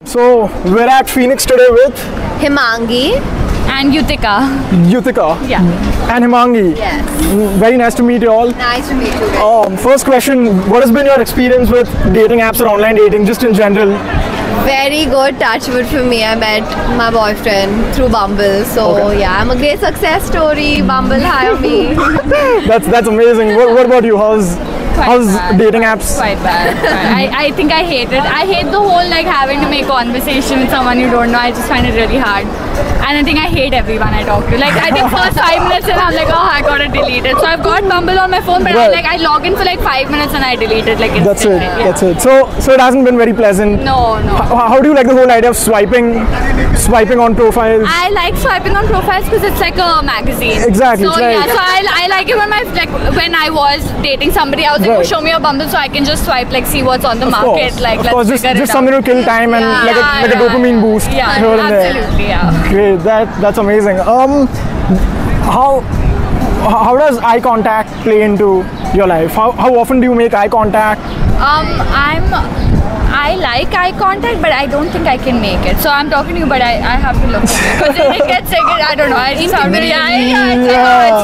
So we're at Phoenix today with Himangi and Yutika. Yeah. And Himangi. Yes. Very nice to meet you all. Nice to meet you guys. First question, what has been your experience with dating apps or online dating just in general? Very good, touch wood for me. I met my boyfriend through Bumble. So Okay. yeah, I'm a great success story. Bumble hire me. That's amazing. What about you? How's dating apps? Quite bad. I think I hate it. I hate the whole having to make conversation with someone you don't know. I just find it really hard. And I think I hate everyone I talk to. I think first 5 minutes and I'm like, oh, I gotta delete it. So I've got Bumble on my phone, but Right. I log in for 5 minutes and I delete it instantly. That's it. Yeah. That's it. So it hasn't been very pleasant. No. How do you like the whole idea of swiping on profiles? I like swiping on profiles because it's like a magazine. Exactly, So it's like- so I like it when I was dating somebody. I was like, Right. oh, show me your Bumble so I can just swipe, see what's on the Of market. course. Let's Of course, figure it just out. something to kill time and like a dopamine boost Yeah, here and there. absolutely, yeah. Great, that's amazing. How does eye contact play into your life? How often do you make eye contact? I like eye contact, but I don't think I can make it. So I'm talking to you, but I have to look at you. Because it gets I don't know. I just have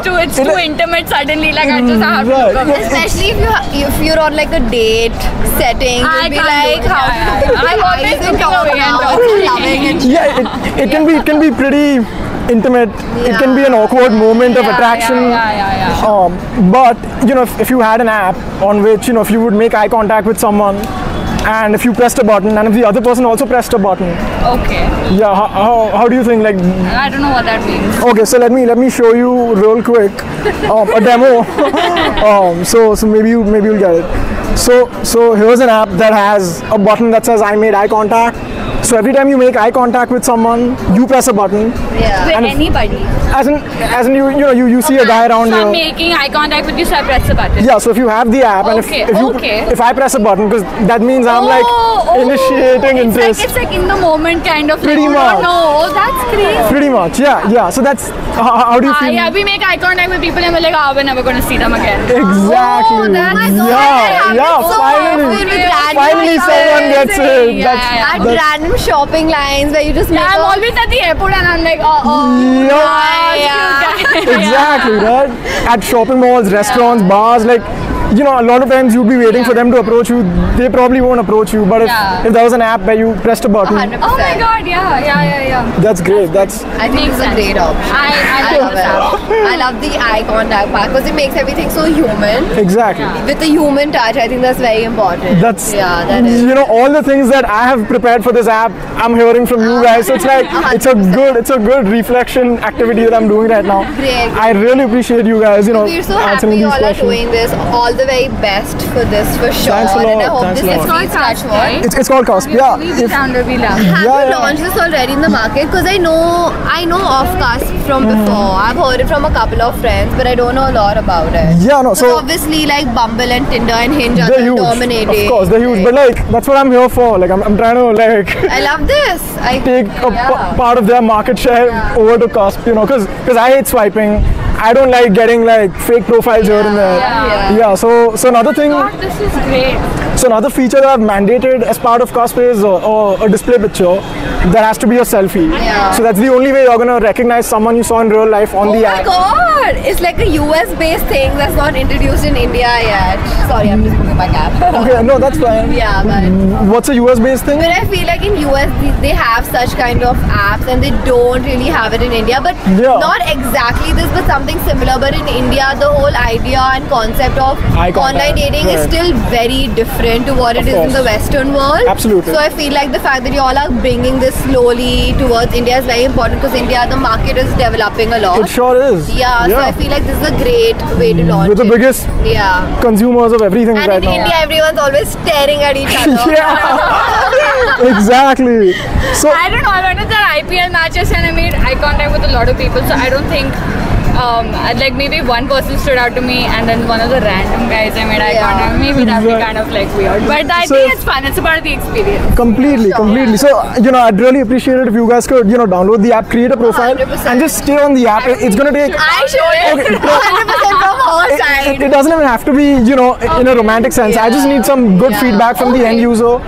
to, it's too intimate suddenly. I just have to look at you. Especially if you're on a date setting, you'll be like, how I'm always looking away and loving it. Yeah, it can be pretty intimate. It can be an awkward moment of attraction. Yeah. But if you had an app on which if you would make eye contact with someone, and if you pressed a button, and if the other person also pressed a button, Okay. yeah, how do you think I don't know what that means. Okay, so let me show you real quick a demo. So maybe you'll get it. So here's an app that has a button that says I made eye contact. So every time you make eye contact with someone, you press a button. Yeah. With And if- anybody. As in you see a guy around So I'm you. making eye contact with you, so I press the button. Yeah, so if you have the app and if I press a button, because that means I'm initiating interest. It's like in the moment kind of. Pretty Oh, much. No, that's crazy. Pretty much, yeah. So that's how do you feel? Yeah, we make eye contact with people and we're like, we're never going to see them again. Exactly. Finally someone gets it. Yeah. At random shopping lines where you just make I'm always at the airport and I'm like, Exactly, right? At shopping malls, restaurants, bars, a lot of times you'd be waiting for them to approach you. They probably won't approach you, but if there was an app where you pressed a button, 100%. Oh my god, yeah. that's great. I think it's a great option. I love it. I love the eye contact part because it makes everything so human. Exactly. With the human touch, I think that's very important. That's that is. all the things that I have prepared for this app, I'm hearing from you guys. So it's it's a good reflection activity that I'm doing right now. Great. I really appreciate you guys. We're so answering happy these you all are questions. doing this. All the very best for this for sure. Thanks a lot. And I hope Thanks this a lot. succeeds, touch wood. right? It's called Cusp. Yeah. We sounded we love. Have Yeah, you yeah. launched this already in the market? Because I know of Cusp from before. I've heard it from a couple of friends, but I don't know a lot about it. Yeah, no. So So obviously, Bumble and Tinder and Hinge are they're huge. dominating. Of course, they're huge. But that's what I'm here for. I'm trying to I love this. take a part of their market share over to Cusp, because I hate swiping. I don't like getting fake profiles here and there. Yeah. So another thing, God, this is great. so another feature that I've mandated as part of Cusp is a display picture that has to be a selfie. Yeah. So that's the only way you're gonna recognize someone you saw in real life on Oh the my app. god! It's like a US-based thing that's not introduced in India yet. Sorry, I'm just moving my cap. Okay, no, that's fine. Yeah, but What's a US based thing? But I feel like in US they have such kind of apps and they don't really have it in India. But Yeah. not exactly this, but something similar. But in India, the whole idea and concept of Eye contact, online dating is right. still very different to what it is in course. the Western world. Absolutely. So I feel like the fact that you all are bringing this slowly towards India is very important because India, the market is developing a lot. It sure is. Yeah, so I feel like this is a great way to launch We're the it. biggest Yeah. consumers of everything And right in now. India, everyone's always staring at each other. Yeah, exactly. So I don't know. I went to the IPL matches and I made eye contact with a lot of people, so I don't think like maybe one person stood out to me, and then one of the random guys I made eye contact. Maybe that'd be kind of like weird, but I think it's fun. It's about the experience. Completely. So I'd really appreciate it if you guys could download the app, create a profile, 100%. and just stay on the app. It's gonna take. I should. 100% from our side. It doesn't even have to be, in a romantic sense. I just need some good feedback from the end user.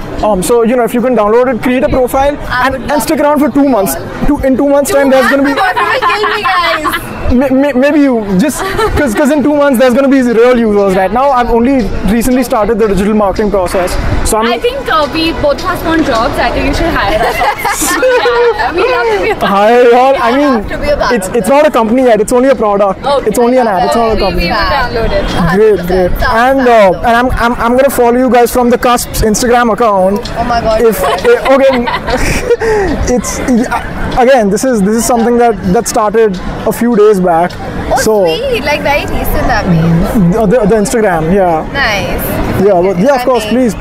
So, if you can download it, create a profile, and stick around for 2 months. In 2 months' time, there's going to be. Kill me, guys. Maybe you just because in 2 months there's going to be real users. Right now, I've only recently started the digital marketing process. So I think we both of us want jobs. I think you should hire us. We love to be a part. Hire y'all. I have to be a part mean, it's not a company yet. It's only a product. Okay. It's only an app. It's not a We company. will download it. Great. And I'm gonna follow you guys from the Cusp's Instagram account. Oh my god. It's again, this is something that started a few days back. Oh, So sweet. Like very recent, that means. the Instagram, yeah, Nice. yeah, of course, please.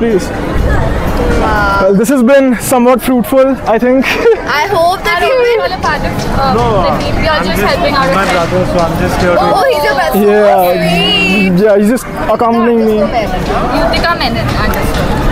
Well, this has been somewhat fruitful, I think. I hope that you've been. all a part of the team. We are just helping out. my brother, so I'm just here to. Oh, he's your best friend. Yeah, Sweet. yeah, he's just accompanying me. Yutika Menon, understood.